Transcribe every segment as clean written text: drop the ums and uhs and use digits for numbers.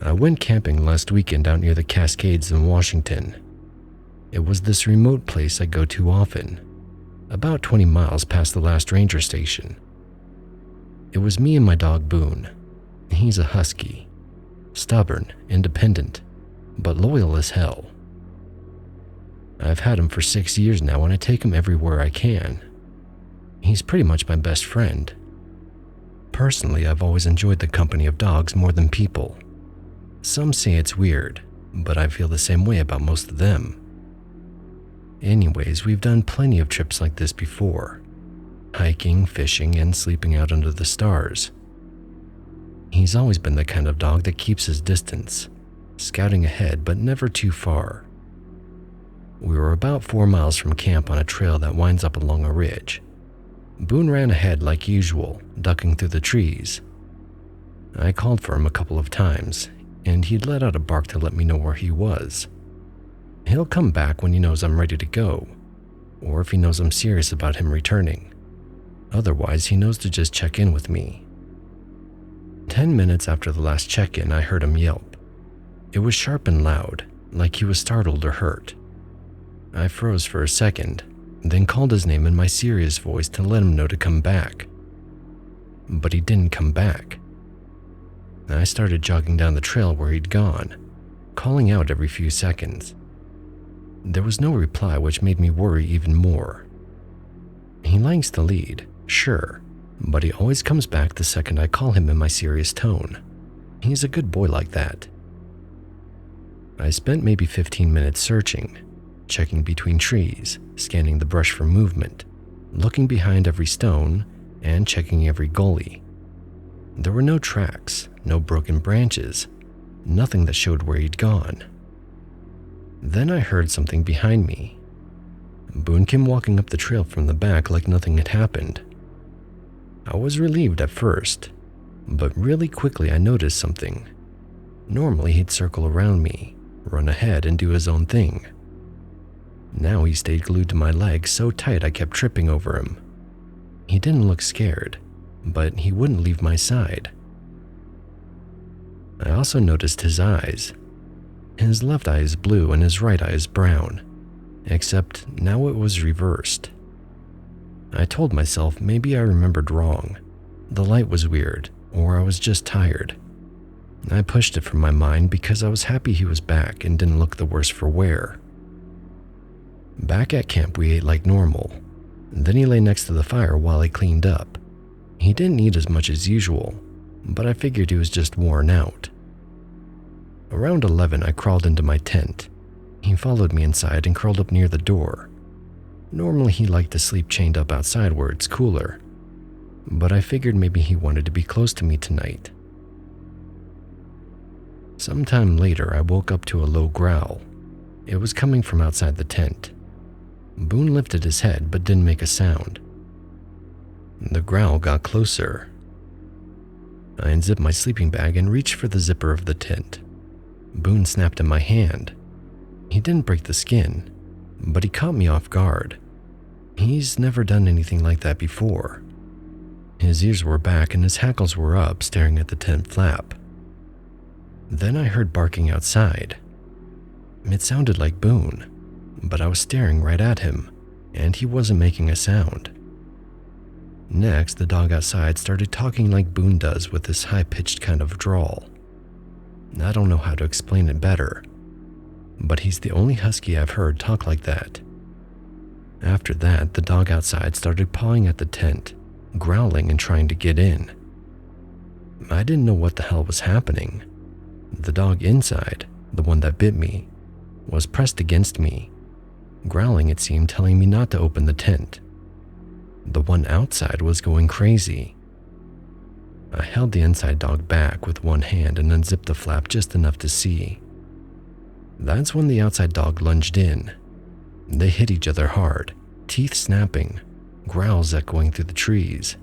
I went camping last weekend out near the Cascades in Washington. It was this remote place I go to often, about 20 miles past the last ranger station. It was me and my dog Boone. He's a husky, stubborn, independent, but loyal as hell. I've had him for 6 years now and I take him everywhere I can. He's pretty much my best friend. Personally, I've always enjoyed the company of dogs more than people. Some say it's weird, but I feel the same way about most of them. Anyways, we've done plenty of trips like this before. Hiking, fishing, and sleeping out under the stars. He's always been the kind of dog that keeps his distance, scouting ahead but never too far. We were about 4 miles from camp on a trail that winds up along a ridge. Boone ran ahead like usual, ducking through the trees. I called for him a couple of times, and he'd let out a bark to let me know where he was. He'll come back when he knows I'm ready to go, or if he knows I'm serious about him returning. Otherwise, he knows to just check in with me. 10 minutes after the last check-in, I heard him yelp. It was sharp and loud, like he was startled or hurt. I froze for a second, then called his name in my serious voice to let him know to come back. But he didn't come back. I started jogging down the trail where he'd gone, calling out every few seconds. There was no reply, which made me worry even more. He likes to lead, sure, but he always comes back the second I call him in my serious tone. He's a good boy like that. I spent maybe 15 minutes searching, checking between trees, scanning the brush for movement, looking behind every stone, and checking every gully. There were no tracks, no broken branches, nothing that showed where he'd gone. Then I heard something behind me. Boone came walking up the trail from the back like nothing had happened. I was relieved at first, but really quickly I noticed something. Normally he'd circle around me, run ahead and do his own thing. Now he stayed glued to my leg so tight I kept tripping over him. He didn't look scared, but he wouldn't leave my side. I also noticed his eyes. His left eye is blue and his right eye is brown, except now it was reversed. I told myself maybe I remembered wrong. The light was weird, or I was just tired. I pushed it from my mind because I was happy he was back and didn't look the worse for wear. Back at camp, we ate like normal. Then he lay next to the fire while I cleaned up. He didn't eat as much as usual, but I figured he was just worn out. Around 11, I crawled into my tent. He followed me inside and curled up near the door. Normally, he liked to sleep chained up outside where it's cooler, but I figured maybe he wanted to be close to me tonight. Sometime later, I woke up to a low growl. It was coming from outside the tent. Boone lifted his head but didn't make a sound. The growl got closer. I unzipped my sleeping bag and reached for the zipper of the tent. Boone snapped in my hand. He didn't break the skin, but he caught me off guard. He's never done anything like that before. His ears were back and his hackles were up, staring at the tent flap. Then I heard barking outside. It sounded like Boone, but I was staring right at him, and he wasn't making a sound. Next, the dog outside started talking like Boone does with this high-pitched kind of drawl. I don't know how to explain it better, but he's the only husky I've heard talk like that. After that, the dog outside started pawing at the tent, growling and trying to get in. I didn't know what the hell was happening. The dog inside, the one that bit me, was pressed against me, growling, it seemed, telling me not to open the tent. The one outside was going crazy. I held the inside dog back with one hand and unzipped the flap just enough to see. That's when the outside dog lunged in. They hit each other hard, teeth snapping, growls echoing through the trees.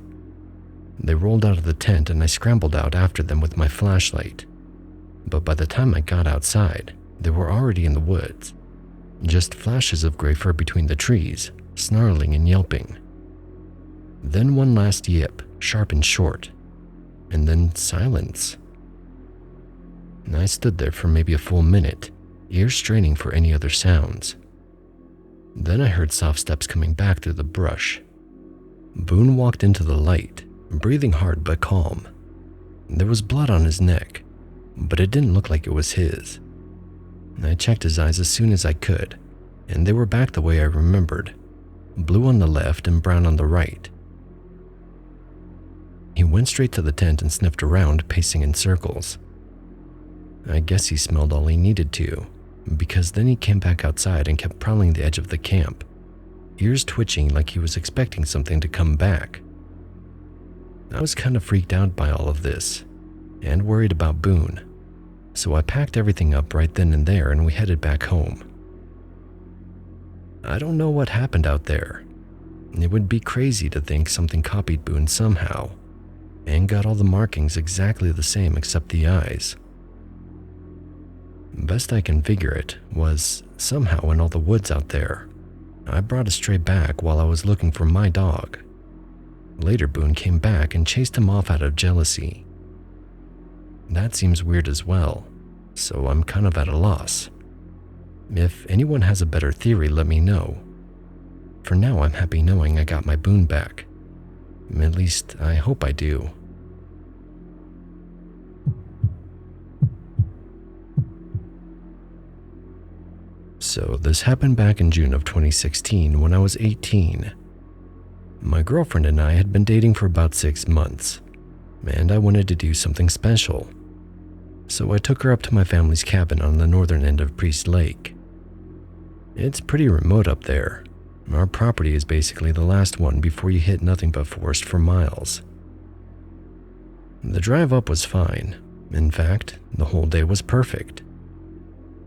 They rolled out of the tent and I scrambled out after them with my flashlight. But by the time I got outside, they were already in the woods. Just flashes of gray fur between the trees, snarling and yelping. Then one last yip, sharp and short, and then silence. and I stood there for maybe a full minute, ears straining for any other sounds. Then I heard soft steps coming back through the brush. Boone walked into the light, breathing hard but calm. There was blood on his neck, but it didn't look like it was his. I checked his eyes as soon as I could, and they were back the way I remembered, blue on the left and brown on the right. He went straight to the tent and sniffed around, pacing in circles. I guess he smelled all he needed to, because then he came back outside and kept prowling the edge of the camp, ears twitching like he was expecting something to come back. I was kind of freaked out by all of this, and worried about Boone, so I packed everything up right then and there and we headed back home. I don't know what happened out there. It would be crazy to think something copied Boone somehow, and got all the markings exactly the same except the eyes. Best I can figure it was, somehow in all the woods out there, I brought a stray back while I was looking for my dog. Later, Boone came back and chased him off out of jealousy. That seems weird as well, so I'm kind of at a loss. If anyone has a better theory, let me know. For now, I'm happy knowing I got my Boone back. At least, I hope I do. So this happened back in June of 2016 when I was 18. My girlfriend and I had been dating for about 6 months, and I wanted to do something special. So I took her up to my family's cabin on the northern end of Priest Lake. It's pretty remote up there. Our property is basically the last one before you hit nothing but forest for miles. The drive up was fine. In fact, the whole day was perfect.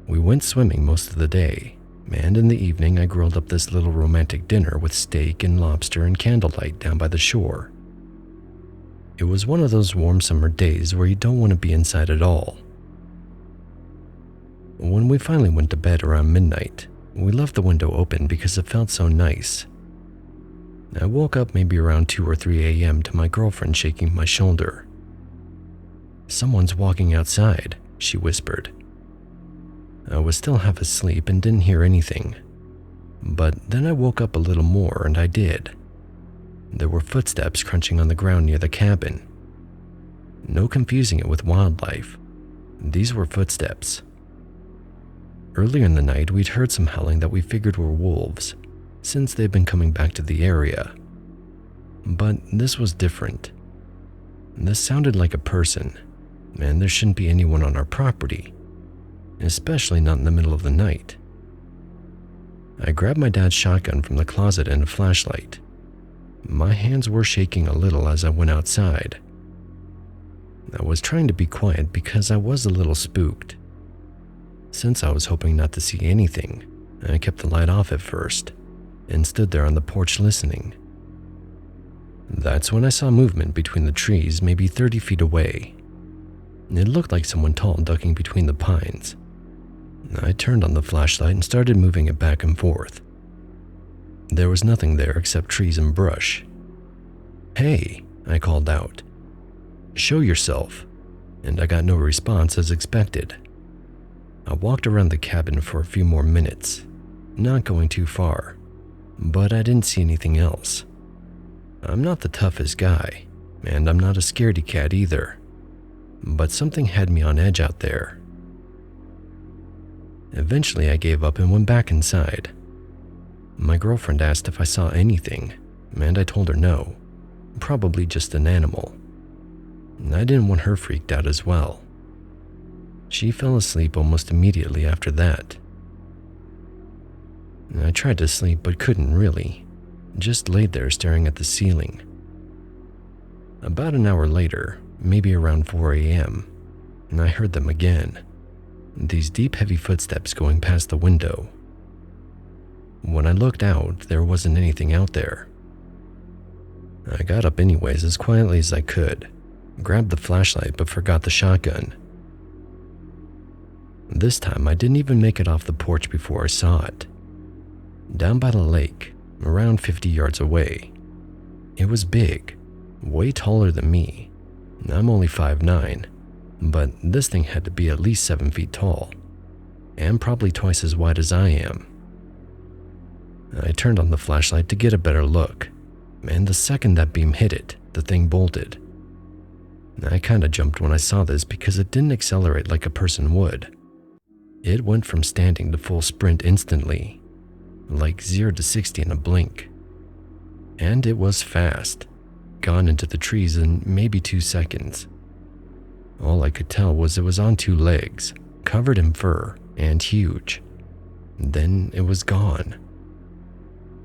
We went swimming most of the day, and in the evening I grilled up this little romantic dinner with steak and lobster and candlelight down by the shore. It was one of those warm summer days where you don't want to be inside at all. When we finally went to bed around midnight, we left the window open because it felt so nice. I woke up maybe around 2 or 3 a.m. to my girlfriend shaking my shoulder. "Someone's walking outside," she whispered. I was still half asleep and didn't hear anything, but then I woke up a little more and I did. There were footsteps crunching on the ground near the cabin. No confusing it with wildlife. These were footsteps. Earlier in the night, we'd heard some howling that we figured were wolves, since they'd been coming back to the area. But this was different. This sounded like a person, and there shouldn't be anyone on our property, especially not in the middle of the night. I grabbed my dad's shotgun from the closet and a flashlight. My hands were shaking a little as I went outside. I was trying to be quiet because I was a little spooked. Since I was hoping not to see anything, I kept the light off at first and stood there on the porch listening. That's when I saw movement between the trees maybe 30 feet away. It looked like someone tall ducking between the pines. I turned on the flashlight and started moving it back and forth. There was nothing there except trees and brush. "Hey," I called out. "Show yourself," and I got no response as expected. I walked around the cabin for a few more minutes, not going too far, but I didn't see anything else. I'm not the toughest guy, and I'm not a scaredy cat either, but something had me on edge out there. Eventually I gave up and went back inside. My girlfriend asked if I saw anything, and I told her no, probably just an animal. I didn't want her freaked out as well. She fell asleep almost immediately after that. I tried to sleep but couldn't really, just laid there staring at the ceiling. About an hour later, maybe around 4 a.m., I heard them again. These deep, heavy footsteps going past the window. When I looked out, there wasn't anything out there. I got up anyways as quietly as I could, grabbed the flashlight but forgot the shotgun. This time I didn't even make it off the porch before I saw it. Down by the lake, around 50 yards away. It was big, way taller than me. I'm only 5'9", but this thing had to be at least 7 feet tall, and probably twice as wide as I am. I turned on the flashlight to get a better look, and the second that beam hit it, the thing bolted. I kinda jumped when I saw this because it didn't accelerate like a person would. It went from standing to full sprint instantly, like 0 to 60 in a blink. And it was fast, gone into the trees in maybe 2 seconds. All I could tell was it was on 2 legs, covered in fur, and huge. Then it was gone.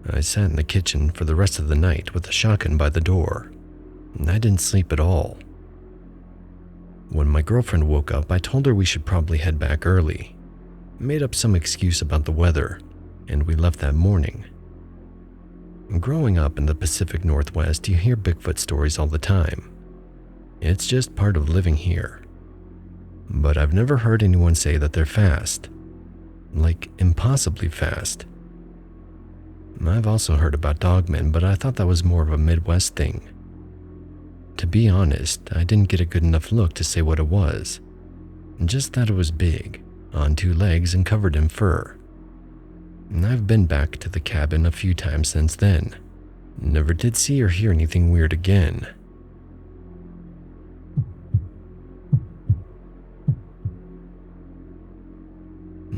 I sat in the kitchen for the rest of the night with a shotgun by the door, and I didn't sleep at all. When my girlfriend woke up, I told her we should probably head back early, made up some excuse about the weather, and we left that morning. Growing up in the Pacific Northwest, you hear Bigfoot stories all the time. It's just part of living here. But I've never heard anyone say that they're fast. Like, impossibly fast. I've also heard about dogmen, but I thought that was more of a Midwest thing. To be honest, I didn't get a good enough look to say what it was. Just that it was big, on 2 legs and covered in fur. And I've been back to the cabin a few times since then. Never did see or hear anything weird again.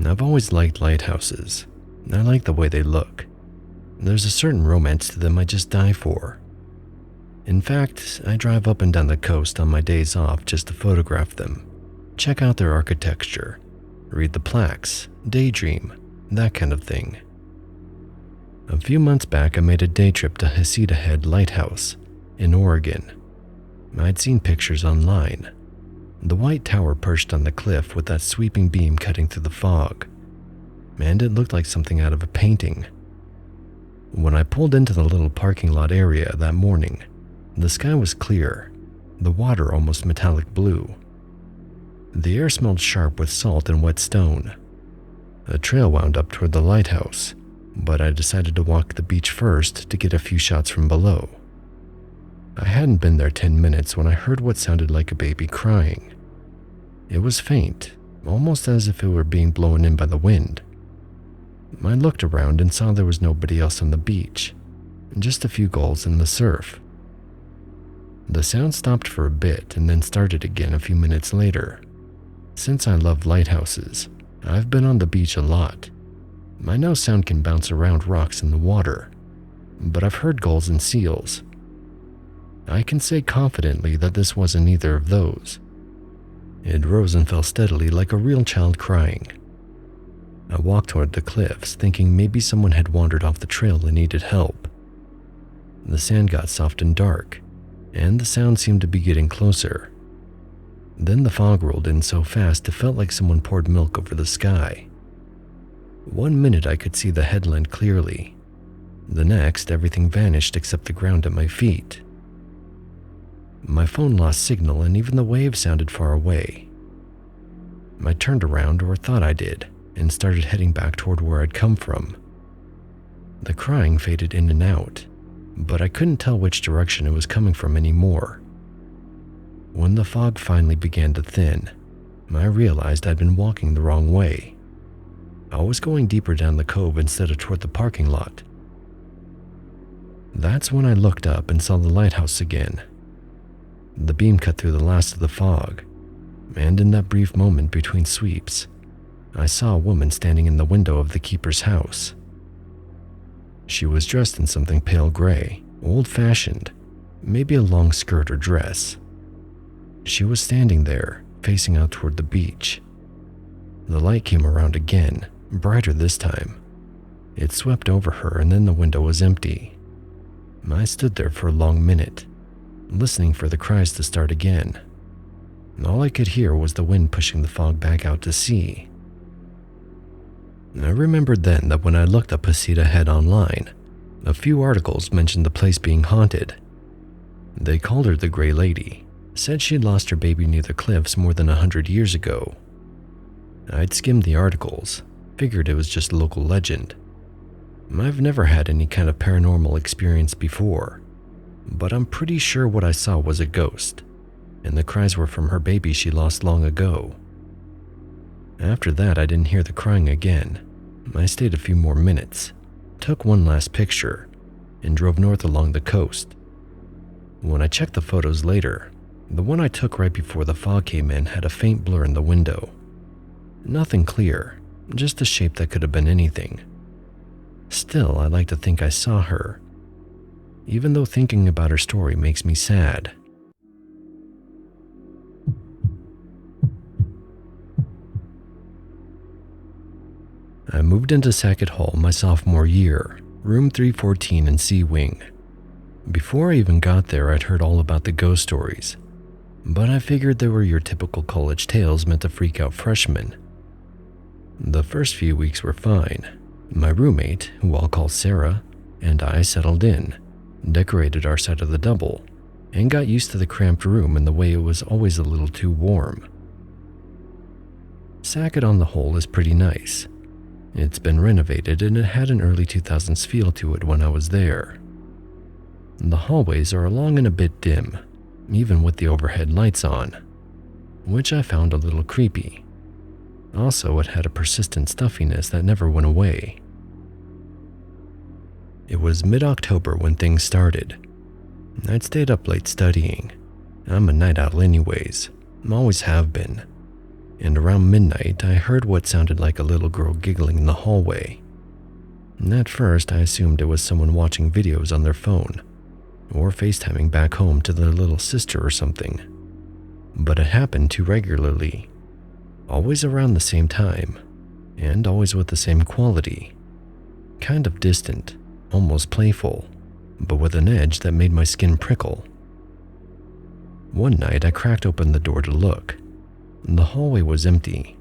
I've always liked lighthouses. I like the way they look. There's a certain romance to them I just die for. In fact, I drive up and down the coast on my days off just to photograph them, check out their architecture, read the plaques, daydream, that kind of thing. A few months back, I made a day trip to Heceta Head Lighthouse in Oregon. I'd seen pictures online. The white tower perched on the cliff with that sweeping beam cutting through the fog, and it looked like something out of a painting. When I pulled into the little parking lot area that morning, the sky was clear, the water almost metallic blue. The air smelled sharp with salt and wet stone. A trail wound up toward the lighthouse, but I decided to walk the beach first to get a few shots from below. I hadn't been there 10 minutes when I heard what sounded like a baby crying. It was faint, almost as if it were being blown in by the wind. I looked around and saw there was nobody else on the beach, just a few gulls in the surf. The sound stopped for a bit and then started again a few minutes later. Since I love lighthouses, I've been on the beach a lot. I know sound can bounce around rocks in the water, but I've heard gulls and seals. I can say confidently that this wasn't either of those. It rose and fell steadily like a real child crying. I walked toward the cliffs, thinking maybe someone had wandered off the trail and needed help. The sand got soft and dark, and the sound seemed to be getting closer. Then the fog rolled in so fast it felt like someone poured milk over the sky. 1 minute I could see the headland clearly. The next, everything vanished except the ground at my feet. My phone lost signal and even the waves sounded far away. I turned around, or thought I did, and started heading back toward where I'd come from. The crying faded in and out, but I couldn't tell which direction it was coming from anymore. When the fog finally began to thin, I realized I'd been walking the wrong way. I was going deeper down the cove instead of toward the parking lot. That's when I looked up and saw the lighthouse again. The beam cut through the last of the fog, and in that brief moment between sweeps, I saw a woman standing in the window of the keeper's house. She was dressed in something pale gray, old-fashioned, maybe a long skirt or dress. She was standing there, facing out toward the beach. The light came around again, brighter this time. It swept over her and then the window was empty. I stood there for a long minute, listening for the cries to start again. All I could hear was the wind pushing the fog back out to sea. I remembered then that when I looked up Heceta Head online, a few articles mentioned the place being haunted. They called her the Gray Lady, said she'd lost her baby near the cliffs more than 100 years ago. I'd skimmed the articles, figured it was just local legend. I've never had any kind of paranormal experience before, but I'm pretty sure what I saw was a ghost. and the cries were from her baby she lost long ago. After that, I didn't hear the crying again. I stayed a few more minutes, took one last picture, and drove north along the coast. When I checked the photos later, the one I took right before the fog came in had a faint blur in the window. Nothing clear, just a shape that could have been anything. Still, I like to think I saw her, even though thinking about her story makes me sad. I moved into Sackett Hall my sophomore year, room 314 in C Wing. Before I even got there, I'd heard all about the ghost stories, but I figured they were your typical college tales meant to freak out freshmen. The first few weeks were fine. My roommate, who I'll call Sarah, and I settled in, decorated our side of the double, and got used to the cramped room and the way it was always a little too warm. Sackett on the whole is pretty nice. It's been renovated and it had an early 2000s feel to it when I was there. The hallways are long and a bit dim, even with the overhead lights on, which I found a little creepy. Also, it had a persistent stuffiness that never went away. It was mid-October when things started. I'd stayed up late studying. I'm a night owl anyways, always have been. And around midnight, I heard what sounded like a little girl giggling in the hallway. And at first, I assumed it was someone watching videos on their phone, or FaceTiming back home to their little sister or something. But it happened too regularly, always around the same time, and always with the same quality. Kind of distant, almost playful, but with an edge that made my skin prickle. One night, I cracked open the door to look. The hallway was empty,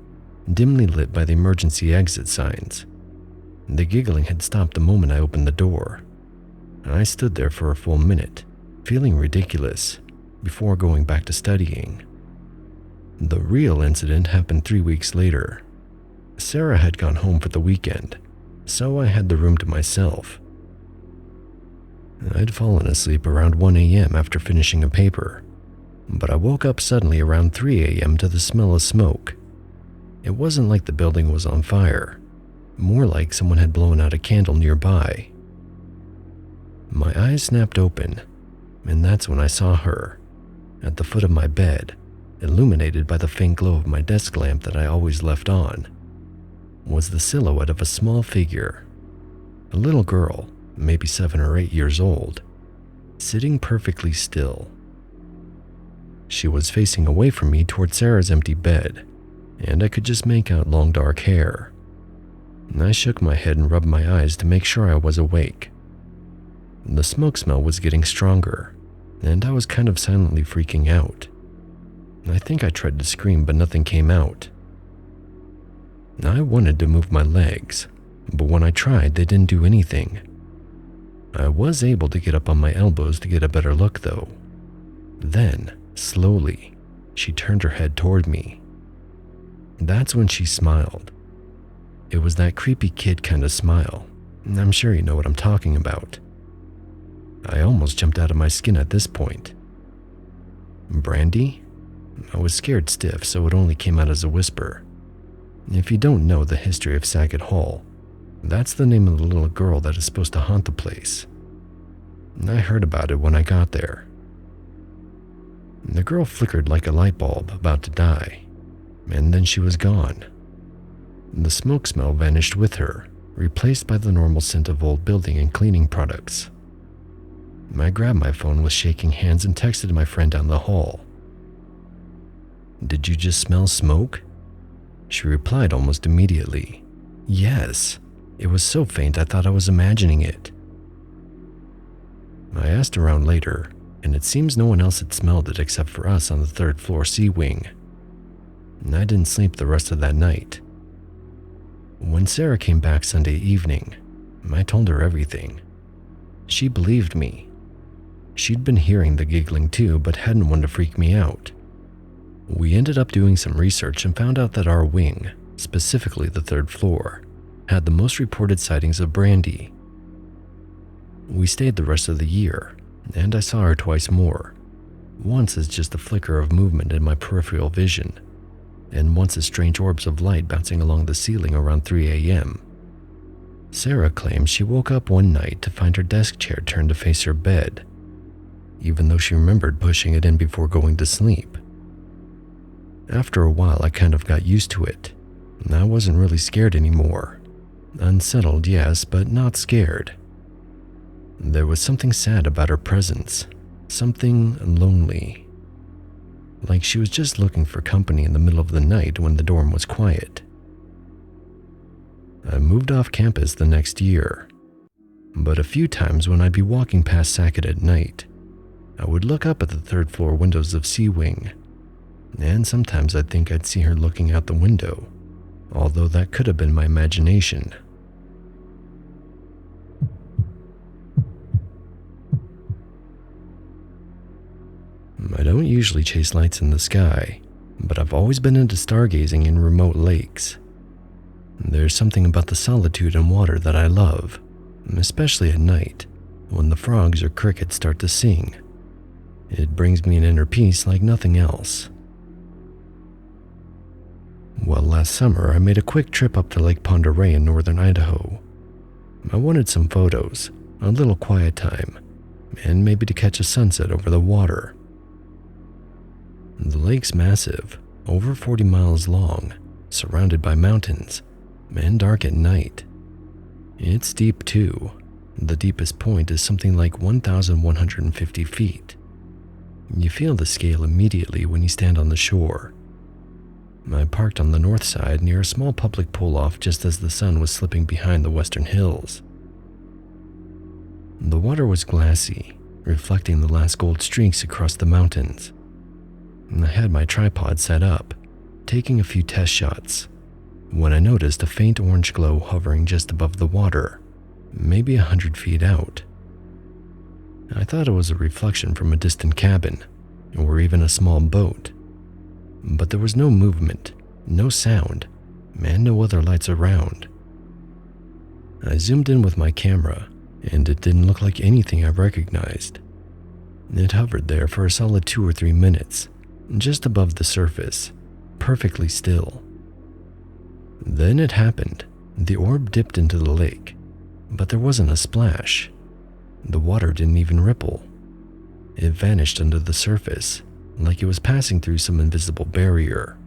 dimly lit by the emergency exit signs. The giggling had stopped the moment I opened the door. I stood there for a full minute, feeling ridiculous, before going back to studying. The real incident happened 3 weeks later. Sarah had gone home for the weekend, so I had the room to myself. I'd fallen asleep around 1 a.m. after finishing a paper, but I woke up suddenly around 3 a.m. to the smell of smoke. It wasn't like the building was on fire, more like someone had blown out a candle nearby. My eyes snapped open, and that's when I saw her, at the foot of my bed, illuminated by the faint glow of my desk lamp that I always left on, was the silhouette of a small figure, a little girl, maybe 7 or 8 years old, sitting perfectly still. She was facing away from me toward Sarah's empty bed, and I could just make out long dark hair. I shook my head and rubbed my eyes to make sure I was awake. The smoke smell was getting stronger, and I was kind of silently freaking out. I think I tried to scream, but nothing came out. I wanted to move my legs, but when I tried, they didn't do anything. I was able to get up on my elbows to get a better look, though. Then, slowly, she turned her head toward me. That's when she smiled. It was that creepy kid kind of smile. I'm sure you know what I'm talking about. I almost jumped out of my skin at this point. Brandy? I was scared stiff, so it only came out as a whisper. If you don't know the history of Sackett Hall, that's the name of the little girl that is supposed to haunt the place. I heard about it when I got there. The girl flickered like a light bulb about to die, and then she was gone. The smoke smell vanished with her, replaced by the normal scent of old building and cleaning products. I grabbed my phone with shaking hands and texted my friend down the hall. "Did you just smell smoke?" She replied almost immediately. "Yes. It was so faint I thought I was imagining it." I asked around later, and it seems no one else had smelled it except for us on the 3rd floor C wing. I didn't sleep the rest of that night. When Sarah came back Sunday evening, I told her everything. She believed me. She'd been hearing the giggling too, but hadn't wanted to freak me out. We ended up doing some research and found out that our wing, specifically the 3rd floor, had the most reported sightings of Brandy. We stayed the rest of the year, and I saw her twice more. once as just a flicker of movement in my peripheral vision, and once as strange orbs of light bouncing along the ceiling around 3 a.m. Sarah claims she woke up one night to find her desk chair turned to face her bed, even though she remembered pushing it in before going to sleep. After a while, I kind of got used to it. I wasn't really scared anymore. Unsettled, yes, but not scared. There was something sad about her presence, something lonely. Like she was just looking for company in the middle of the night when the dorm was quiet. I moved off campus the next year, but a few times when I'd be walking past Sackett at night, I would look up at the third-floor windows of C Wing, and sometimes I'd think I'd see her looking out the window, although that could have been my imagination. I don't usually chase lights in the sky, but I've always been into stargazing in remote lakes. There's something about the solitude and water that I love, especially at night, when the frogs or crickets start to sing. It brings me an inner peace like nothing else. Well, last summer I made a quick trip up to Lake Oreille in northern Idaho. I wanted some photos, a little quiet time, and maybe to catch a sunset over the water. The lake's massive, over 40 miles long, surrounded by mountains, and dark at night. It's deep too. The deepest point is something like 1,150 feet. You feel the scale immediately when you stand on the shore. I parked on the north side near a small public pull-off just as the sun was slipping behind the western hills. The water was glassy, reflecting the last gold streaks across the mountains. I had my tripod set up, taking a few test shots, when I noticed a faint orange glow hovering just above the water, maybe 100 feet out. I thought it was a reflection from a distant cabin, or even a small boat, but there was no movement, no sound, and no other lights around. I zoomed in with my camera, and it didn't look like anything I recognized. It hovered there for a solid 2 or 3 minutes, just above the surface, perfectly still. Then it happened. The orb dipped into the lake, but there wasn't a splash. The water didn't even ripple. It vanished under the surface, like it was passing through some invisible barrier.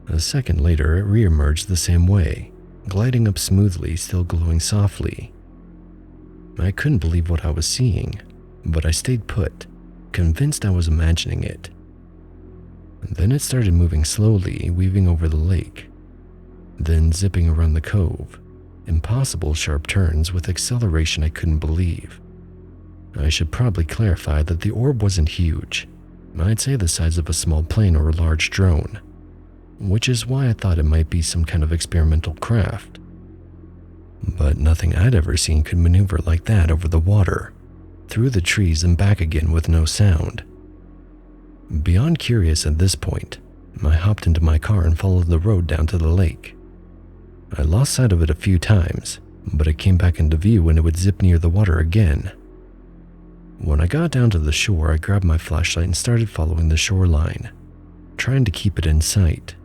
A second later, it re-emerged the same way, gliding up smoothly, still glowing softly. I couldn't believe what I was seeing, but I stayed put, convinced I was imagining it. Then it started moving slowly, weaving over the lake, then zipping around the cove, impossible sharp turns with acceleration I couldn't believe. I should probably clarify that the orb wasn't huge. I'd say the size of a small plane or a large drone, which is why I thought it might be some kind of experimental craft. But nothing I'd ever seen could maneuver like that over the water, through the trees and back again with no sound. Beyond curious at this point, I hopped into my car and followed the road down to the lake. I lost sight of it a few times, but it came back into view when it would zip near the water again. When I got down to the shore, I grabbed my flashlight and started following the shoreline, trying to keep it in sight.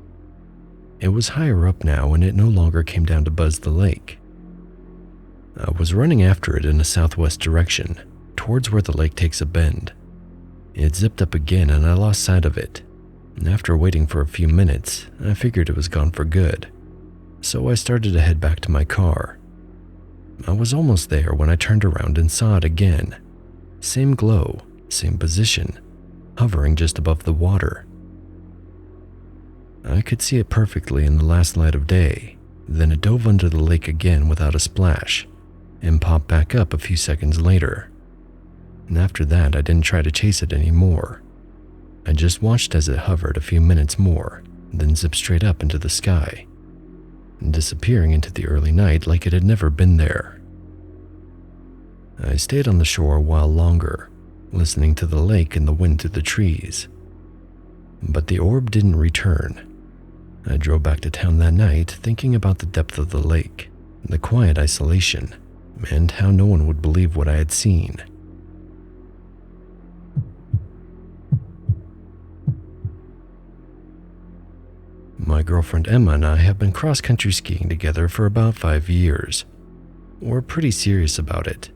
It was higher up now, and it no longer came down to buzz the lake. I was running after it in a southwest direction, towards where the lake takes a bend. It zipped up again, and I lost sight of it. And after waiting for a few minutes, I figured it was gone for good. So I started to head back to my car. I was almost there when I turned around and saw it again. Same glow, same position, hovering just above the water. I could see it perfectly in the last light of day. Then it dove under the lake again without a splash, and popped back up a few seconds later. And after that, I didn't try to chase it anymore. I just watched as it hovered a few minutes more, then zipped straight up into the sky, disappearing into the early night like it had never been there. I stayed on the shore a while longer, listening to the lake and the wind through the trees. But the orb didn't return. I drove back to town that night thinking about the depth of the lake, the quiet isolation, and how no one would believe what I had seen. My girlfriend Emma and I have been cross-country skiing together for about 5 years. We're pretty serious about it.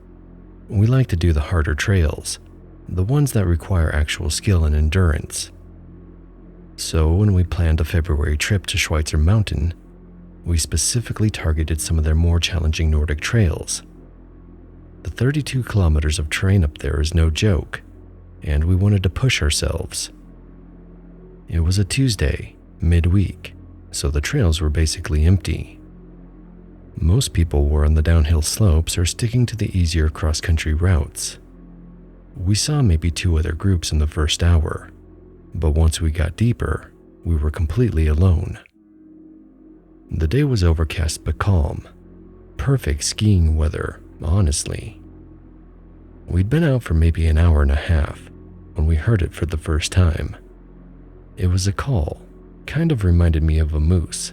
We like to do the harder trails, the ones that require actual skill and endurance. So when we planned a February trip to Schweitzer Mountain, we specifically targeted some of their more challenging Nordic trails. The 32 kilometers of terrain up there is no joke, and we wanted to push ourselves. It was a Tuesday, midweek, so the trails were basically empty. Most people were on the downhill slopes or sticking to the easier cross-country routes. We saw maybe 2 other groups in the first hour, but once we got deeper, we were completely alone. The day was overcast but calm. Perfect skiing weather, honestly. We'd been out for maybe an hour and a half when we heard it for the first time. It was a call, kind of reminded me of a moose,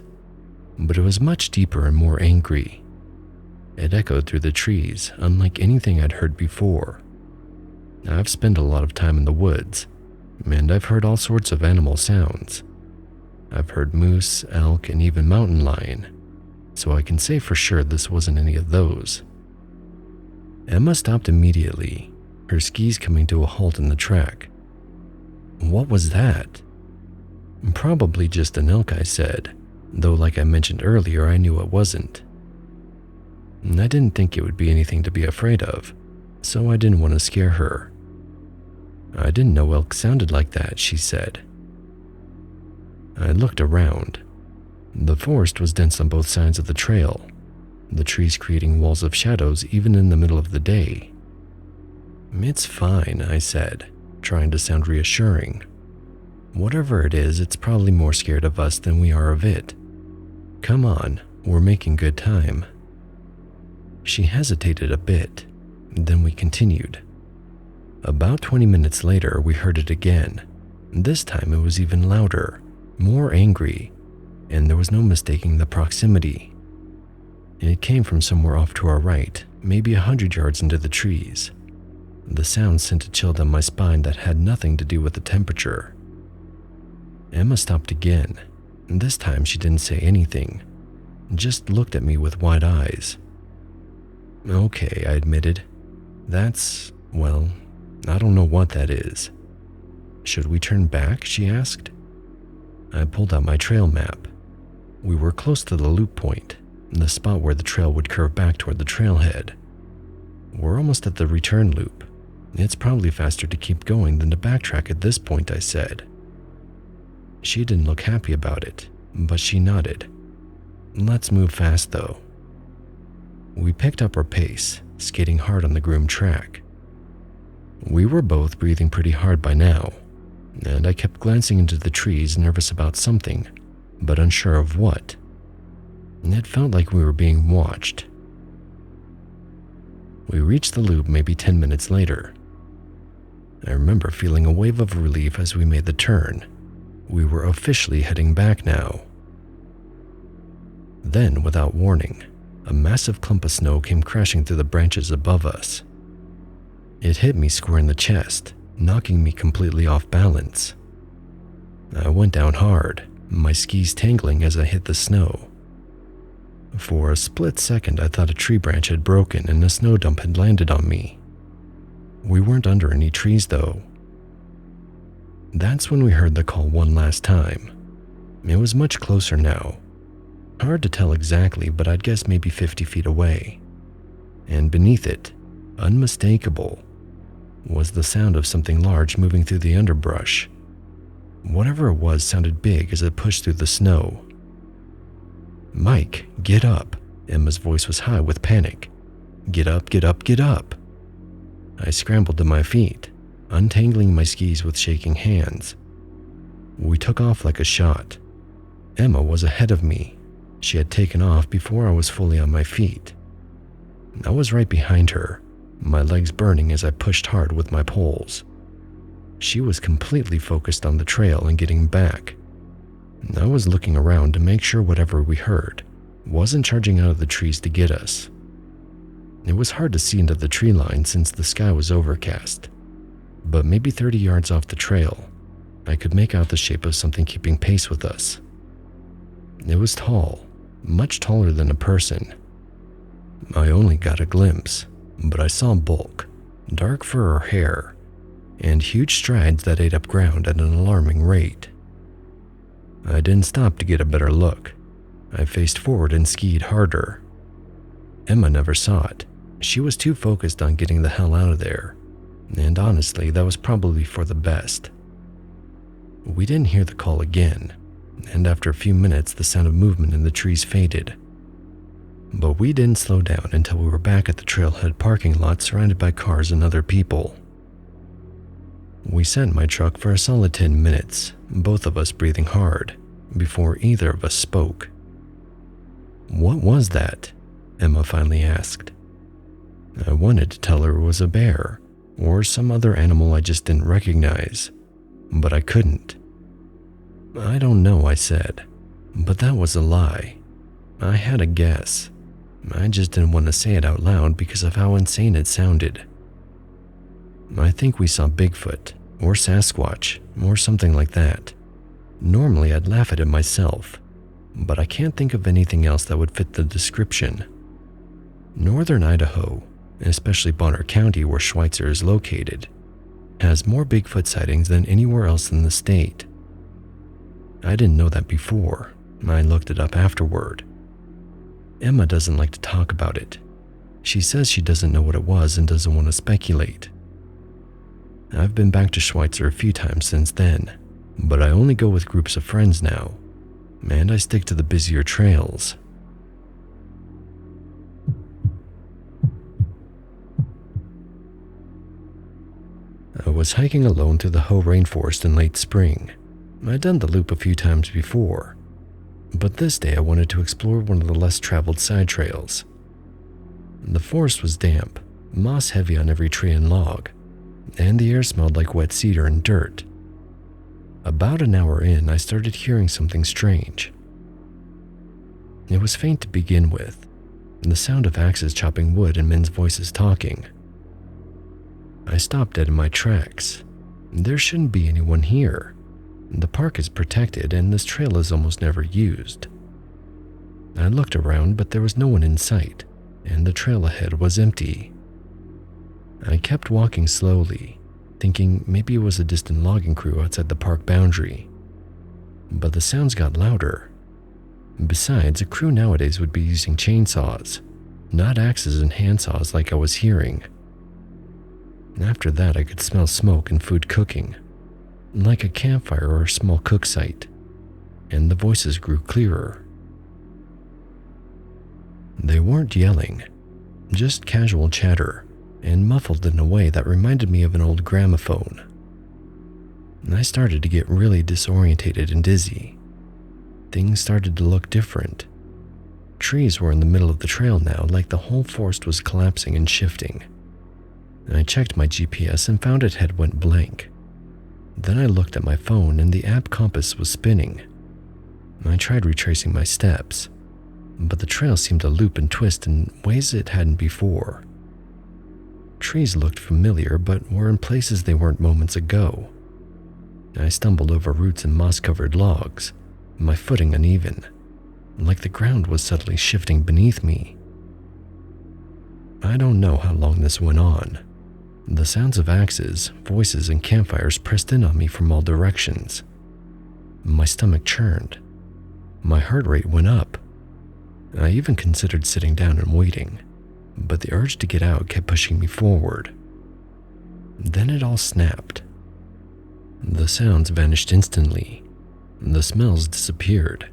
but it was much deeper and more angry. It echoed through the trees, unlike anything I'd heard before. I've spent a lot of time in the woods, and I've heard all sorts of animal sounds. I've heard moose, elk, and even mountain lion, so I can say for sure this wasn't any of those. Emma stopped immediately, her skis coming to a halt in the track. What was that? Probably just an elk, I said, though like I mentioned earlier, I knew it wasn't. I didn't think it would be anything to be afraid of, so I didn't want to scare her. I didn't know elk sounded like that, she said. I looked around. The forest was dense on both sides of the trail, the trees creating walls of shadows even in the middle of the day. It's fine, I said, trying to sound reassuring. Whatever it is, it's probably more scared of us than we are of it. Come on, we're making good time. She hesitated a bit, then we continued. About 20 minutes later, we heard it again. This time it was even louder, more angry, and there was no mistaking the proximity. It came from somewhere off to our right, maybe 100 yards into the trees. The sound sent a chill down my spine that had nothing to do with the temperature. Emma stopped again, and this time she didn't say anything, just looked at me with wide eyes. Okay, I admitted. Well, I don't know what that is. Should we turn back, she asked. I pulled out my trail map. We were close to the loop point, the spot where the trail would curve back toward the trailhead. We're almost at the return loop. It's probably faster to keep going than to backtrack at this point, I said. She didn't look happy about it, but she nodded. Let's move fast, though. We picked up our pace, skating hard on the groomed track. We were both breathing pretty hard by now, and I kept glancing into the trees, nervous about something, but unsure of what. It felt like we were being watched. We reached the loop maybe 10 minutes later. I remember feeling a wave of relief as we made the turn. We were officially heading back now. Then, without warning, a massive clump of snow came crashing through the branches above us. It hit me square in the chest, knocking me completely off balance. I went down hard, my skis tangling as I hit the snow. For a split second, I thought a tree branch had broken and a snow dump had landed on me. We weren't under any trees, though. That's when we heard the call one last time. It was much closer now. Hard to tell exactly, but I'd guess maybe 50 feet away. And beneath it, unmistakable, was the sound of something large moving through the underbrush. Whatever it was sounded big as it pushed through the snow. "Mike, get up!" Emma's voice was high with panic. "Get up, get up, get up!" I scrambled to my feet, untangling my skis with shaking hands. We took off like a shot. Emma was ahead of me. She had taken off before I was fully on my feet. I was right behind her, my legs burning as I pushed hard with my poles. She was completely focused on the trail and getting back. I was looking around to make sure whatever we heard wasn't charging out of the trees to get us. It was hard to see into the tree line since the sky was overcast, but maybe 30 yards off the trail, I could make out the shape of something keeping pace with us. It was tall, much taller than a person. I only got a glimpse, but I saw bulk, dark fur or hair, and huge strides that ate up ground at an alarming rate. I didn't stop to get a better look. I faced forward and skied harder. Emma never saw it. She was too focused on getting the hell out of there, and honestly, that was probably for the best. We didn't hear the call again, and after a few minutes, the sound of movement in the trees faded. But we didn't slow down until we were back at the trailhead parking lot surrounded by cars and other people. We sat in my truck for a solid 10 minutes, both of us breathing hard, before either of us spoke. "What was that?" Emma finally asked. I wanted to tell her it was a bear, or some other animal I just didn't recognize, but I couldn't. "I don't know," I said, but that was a lie. I had a guess. I just didn't want to say it out loud because of how insane it sounded. "I think we saw Bigfoot, or Sasquatch, or something like that. Normally I'd laugh at it myself, but I can't think of anything else that would fit the description. Northern Idaho, especially Bonner County where Schweitzer is located, has more Bigfoot sightings than anywhere else in the state. I didn't know that before. I looked it up afterward. Emma doesn't like to talk about it. She says she doesn't know what it was and doesn't want to speculate. I've been back to Schweitzer a few times since then, but I only go with groups of friends now, and I stick to the busier trails. I was hiking alone through the Hoh Rainforest in late spring. I'd done the loop a few times before, but this day I wanted to explore one of the less traveled side trails. The forest was damp, moss heavy on every tree and log, and the air smelled like wet cedar and dirt. About an hour in, I started hearing something strange. It was faint to begin with, the sound of axes chopping wood and men's voices talking. I stopped dead in my tracks. There shouldn't be anyone here. The park is protected and this trail is almost never used. I looked around, but there was no one in sight, and the trail ahead was empty. I kept walking slowly, thinking maybe it was a distant logging crew outside the park boundary. But the sounds got louder. Besides, a crew nowadays would be using chainsaws, not axes and handsaws like I was hearing. After that, I could smell smoke and food cooking, like a campfire or a small cook site, and the voices grew clearer. They weren't yelling, just casual chatter, and muffled in a way that reminded me of an old gramophone. I started to get really disorientated and dizzy. Things started to look different. Trees were in the middle of the trail now, like the whole forest was collapsing and shifting. I checked my GPS and found it had went blank. Then I looked at my phone and the app compass was spinning. I tried retracing my steps, but the trail seemed to loop and twist in ways it hadn't before. Trees looked familiar, but were in places they weren't moments ago. I stumbled over roots and moss-covered logs, my footing uneven, like the ground was suddenly shifting beneath me. I don't know how long this went on. The sounds of axes, voices, and campfires pressed in on me from all directions. My stomach churned. My heart rate went up. I even considered sitting down and waiting, but the urge to get out kept pushing me forward. Then it all snapped. The sounds vanished instantly. The smells disappeared.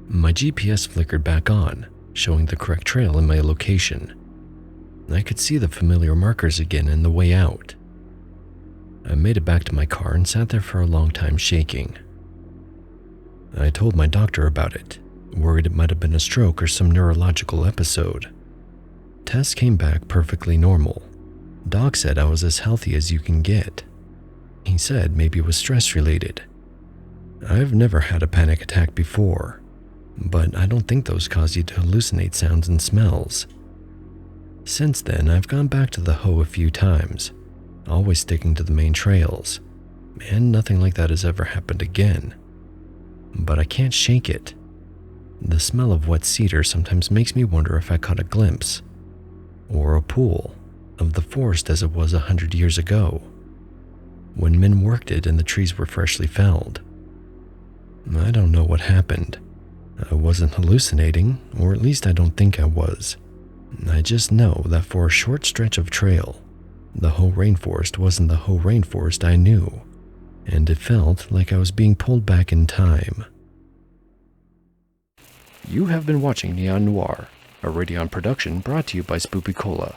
My GPS flickered back on, showing the correct trail and my location. I could see the familiar markers again and the way out. I made it back to my car and sat there for a long time shaking. I told my doctor about it, worried it might have been a stroke or some neurological episode. Tests came back perfectly normal. Doc said I was as healthy as you can get. He said maybe it was stress-related. I've never had a panic attack before, but I don't think those cause you to hallucinate sounds and smells. Since then, I've gone back to the Hoh a few times, always sticking to the main trails, and nothing like that has ever happened again. But I can't shake it. The smell of wet cedar sometimes makes me wonder if I caught a glimpse, or a pool, of the forest as it was 100 years ago, when men worked it and the trees were freshly felled. I don't know what happened. I wasn't hallucinating, or at least I don't think I was. I just know that for a short stretch of trail, the whole rainforest wasn't the whole rainforest I knew, and it felt like I was being pulled back in time. You have been watching Neon Noir, a Radion production brought to you by Spoopy Cola.